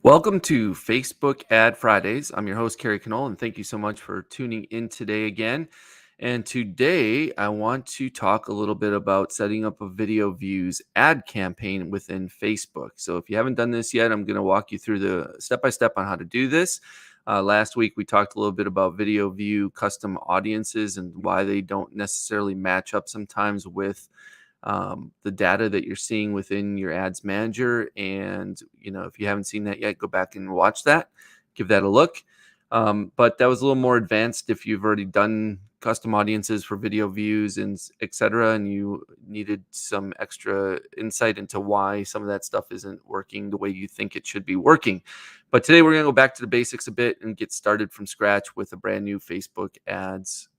Welcome to Facebook Ad Fridays. I'm your host, Kerry, Knoll, and thank you so much for tuning in today again. And today I want to talk a little bit about setting up a video views ad campaign within Facebook. So if you haven't done this yet, I'm going to walk you through the step-by-step on how to do this. Last week, we talked a little bit about video view custom audiences and why they don't necessarily match up sometimes with the data that you're seeing within your ads manager. And, if you haven't seen that yet, go back and watch that, give that a look. But that was a little more advanced if you've already done custom audiences for video views and et cetera, and you needed some extra insight into why some of that stuff isn't working the way you think it should be working. But today we're going to go back to the basics a bit and get started from scratch with a brand new Facebook ads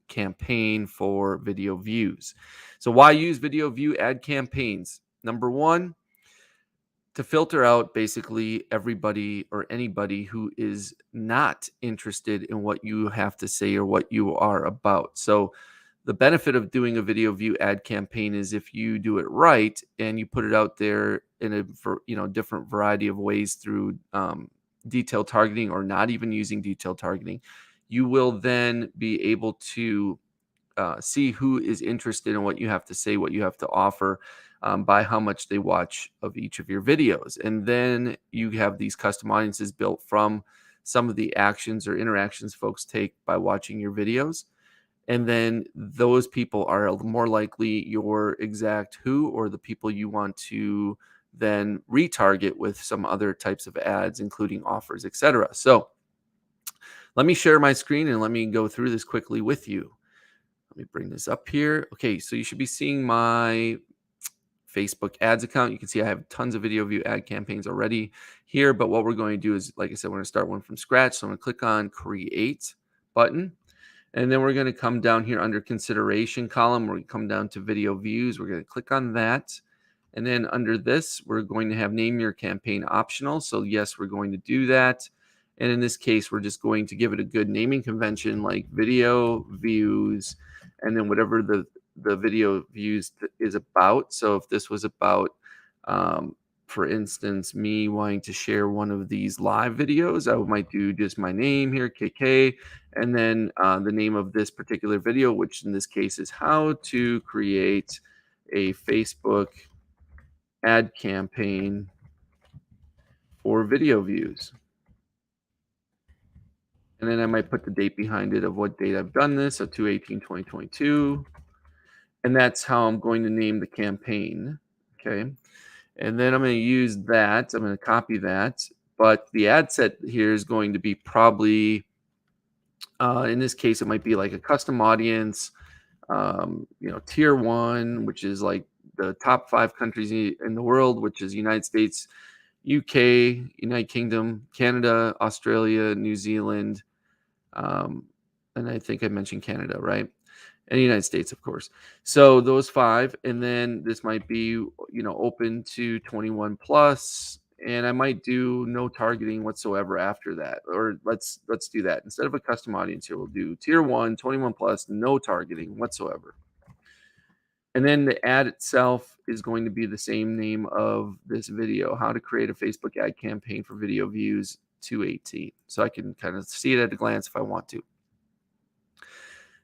campaign for video views. So why use video view ad campaigns? Number one, to filter out basically everybody or anybody who is not interested in what you have to say or what you are about. So the benefit of doing a video view ad campaign is if you do it right and you put it out there in a different variety of ways through detailed targeting or not even using detailed targeting, you will then be able to see who is interested in what you have to say, what you have to offer, by how much they watch of each of your videos. And then you have these custom audiences built from some of the actions or interactions folks take by watching your videos. And then those people are more likely your exact who or the people you want to then retarget with some other types of ads, including offers, etc. So let me share my screen and let me go through this quickly with you. Let me bring this up here. Okay, so you should be seeing my Facebook ads account. You can see I have tons of video view ad campaigns already here, but what we're going to do is, like I said, we're going to start one from scratch. So I'm going to click on Create button, and then we're going to come down here under Consideration column. We're going to come down to Video Views. We're going to click on that. And then under this, we're going to have Name Your Campaign optional. So yes, we're going to do that. And in this case, we're just going to give it a good naming convention like Video Views, and then whatever the video views is about. So if this was about, for instance, me wanting to share one of these live videos, I might do just my name here, KK, and then the name of this particular video, which in this case is how to create a Facebook ad campaign for video views. And then I might put the date behind it of what date I've done this, so 2/18/2022. And that's how I'm going to name the campaign. Okay. And then I'm going to use that. I'm going to copy that. But the ad set here is going to be probably, in this case, it might be like a custom audience, tier one, which is like the top 5 countries in the world, which is United States, UK, United Kingdom, Canada, Australia, New Zealand, and I think I mentioned Canada, right? And the United States, of course. So those 5, and then this might be, open to 21 plus, and I might do no targeting whatsoever after that. Or let's do that. Instead of a custom audience here, we'll do tier 1, 21 plus, no targeting whatsoever. And then the ad itself is going to be the same name of this video, how to create a Facebook ad campaign for video views 218. So I can kind of see it at a glance if I want to.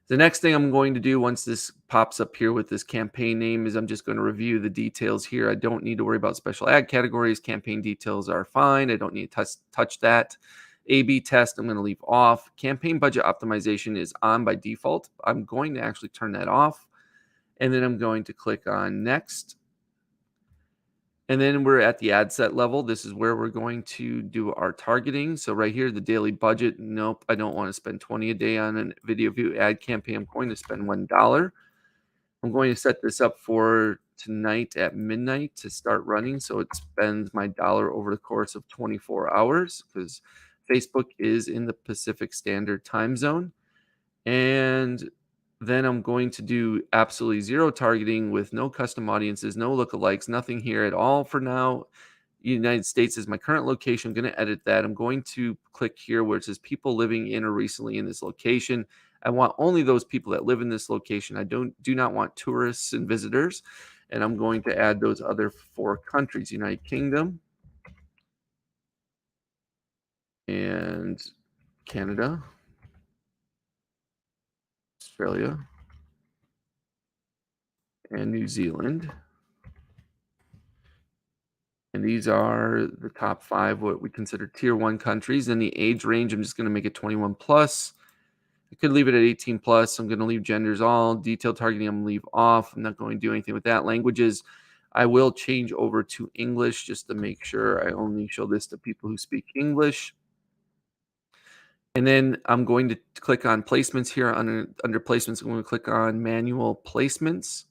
The next thing I'm going to do once this pops up here with this campaign name is I'm just going to review the details here. I don't need to worry about special ad categories. Campaign details are fine. I don't need to touch that. A/B test, I'm going to leave off. Campaign budget optimization is on by default. I'm going to actually turn that off. And then I'm going to click on next. And then we're at the ad set level. This is where we're going to do our targeting. So right here, the daily budget. Nope, I don't want to spend 20 a day on a video view ad campaign. I'm going to spend $1. I'm going to set this up for tonight at midnight to start running. So it spends my dollar over the course of 24 hours because Facebook is in the Pacific Standard Time Zone. And then I'm going to do absolutely zero targeting with no custom audiences, no lookalikes, nothing here at all for now. United States is my current location. I'm going to edit that. I'm going to click here where it says people living in or recently in this location. I want only those people that live in this location. I do not want tourists and visitors. And I'm going to add those other 4 countries: United Kingdom, and Canada, Australia, and New Zealand. And these are the top 5, what we consider tier 1 countries. And the age range, I'm just going to make it 21 plus. I could leave it at 18 plus. I'm going to leave genders all. Detailed targeting, I'm going to leave off. I'm not going to do anything with that. Languages, I will change over to English just to make sure I only show this to people who speak English. And then I'm going to click on placements here. Under placements, I'm going to click on manual placements.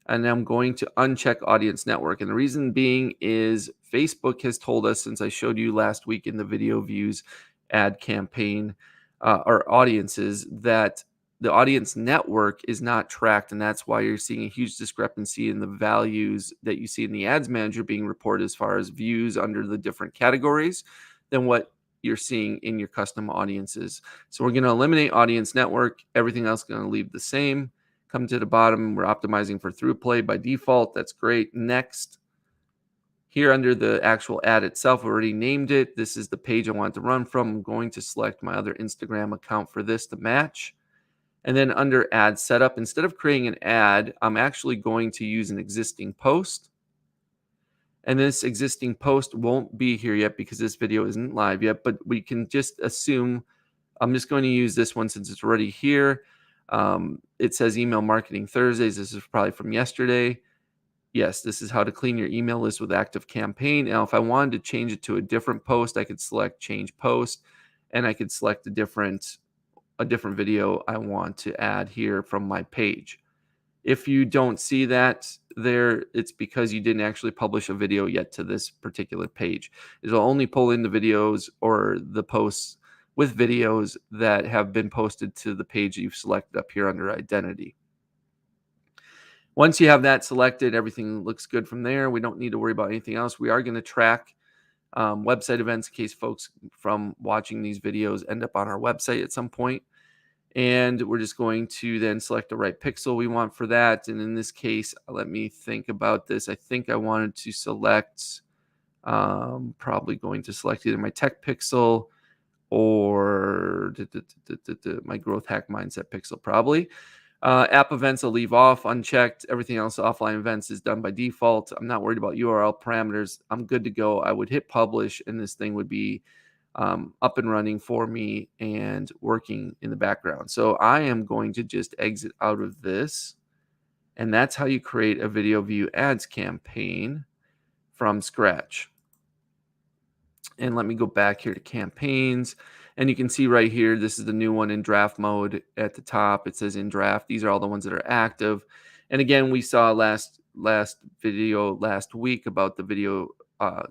And I'm going to uncheck audience network. And the reason being is Facebook has told us, since I showed you last week in the video views ad campaign, or audiences, that the audience network is not tracked. And that's why you're seeing a huge discrepancy in the values that you see in the ads manager being reported as far as views under the different categories than what you're seeing in your custom audiences. So we're going to eliminate audience network. Everything else is going to leave the same. Come to the bottom, we're optimizing for through play by default. That's great. Next, here under the actual ad itself, I already named it. This is the page I want to run from. I'm going to select my other Instagram account for this to match. And then under ad setup, instead of creating an ad, I'm actually going to use an existing post. And this existing post won't be here yet because this video isn't live yet, but we can just assume I'm just going to use this one since it's already here. It says email marketing Thursdays. This is probably from yesterday. Yes, this is how to clean your email list with Active Campaign. Now, if I wanted to change it to a different post, I could select change post, and I could select a different video I want to add here from my page. If you don't see that there, it's because you didn't actually publish a video yet to this particular page. It'll only pull in the videos or the posts with videos that have been posted to the page you've selected up here under identity. Once you have that selected, everything looks good from there. We don't need to worry about anything else. We are going to track website events in case folks from watching these videos end up on our website at some point. And we're just going to then select the right pixel we want for that. And in this case, let me think about this. I think I wanted to select, probably going to select either my tech pixel or my growth hack mindset pixel probably. App events I'll leave off unchecked. Everything else offline events is done by default. I'm not worried about URL parameters. I'm good to go. I would hit publish and this thing would be up and running for me and working in the background. So I am going to just exit out of this. And that's how you create a video view ads campaign from scratch. And let me go back here to campaigns. And you can see right here, this is the new one in draft mode at the top. It says in draft. These are all the ones that are active. And again, we saw last video last week about the video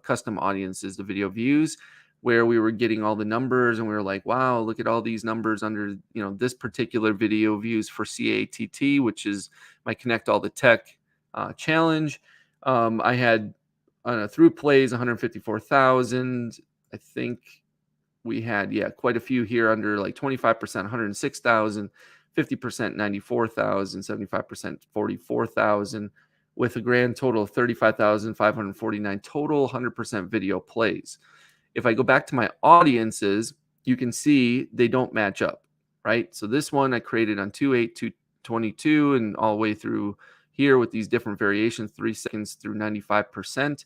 custom audiences, the video views, where we were getting all the numbers and we were like, wow, look at all these numbers under, this particular video views for CATT, which is my Connect All the Tech challenge. I had through plays 154,000. I think we had quite a few here under like 25% 106,000, 50% 94,000, 75% 44,000, with a grand total of 35,549 total 100% video plays. If I go back to my audiences, you can see they don't match up, right? So this one I created on 2/8/22 and all the way through here with these different variations, 3 seconds through 95%.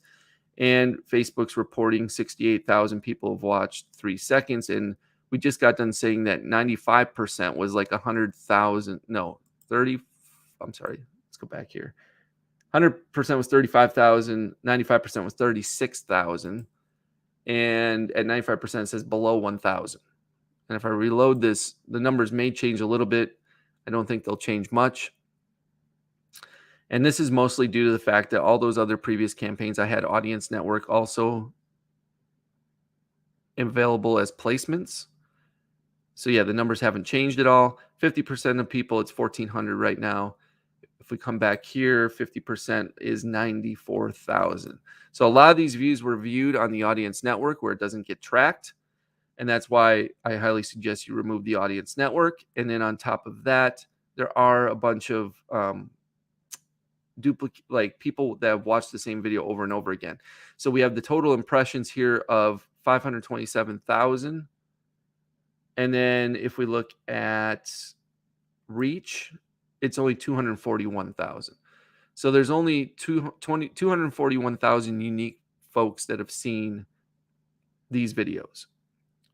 And Facebook's reporting 68,000 people have watched 3 seconds. And we just got done saying that 95% was like 100,000. No, 30. I'm sorry. Let's go back here. 100% was 35,000. 95% was 36,000. And at 95% it says below 1,000. And if I reload this, the numbers may change a little bit. I don't think they'll change much. And this is mostly due to the fact that all those other previous campaigns, I had Audience Network also available as placements. So yeah, the numbers haven't changed at all. 50% of people, it's 1,400 right now. If we come back here, 50% is 94,000. So a lot of these views were viewed on the Audience Network where it doesn't get tracked. And that's why I highly suggest you remove the Audience Network. And then on top of that, there are a bunch of duplicate, like people that have watched the same video over and over again. So we have the total impressions here of 527,000. And then if we look at reach, it's only 241,000. So there's only 241,000 unique folks that have seen these videos.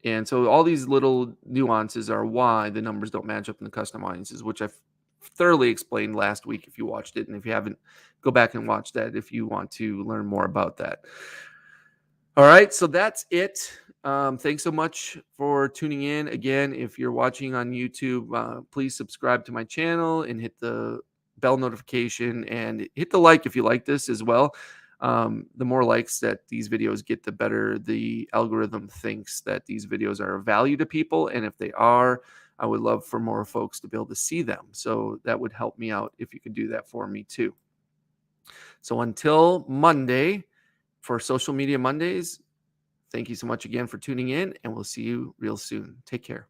And so all these little nuances are why the numbers don't match up in the custom audiences, which I've thoroughly explained last week if you watched it. And if you haven't, go back and watch that if you want to learn more about that. All right, so that's it. Thanks so much for tuning in. Again, if you're watching on YouTube, please subscribe to my channel and hit the bell notification and hit the like if you like this as well. The more likes that these videos get, the better the algorithm thinks that these videos are of value to people. And if they are, I would love for more folks to be able to see them. So that would help me out if you could do that for me too. So until Monday, for Social Media Mondays, thank you so much again for tuning in, and we'll see you real soon. Take care.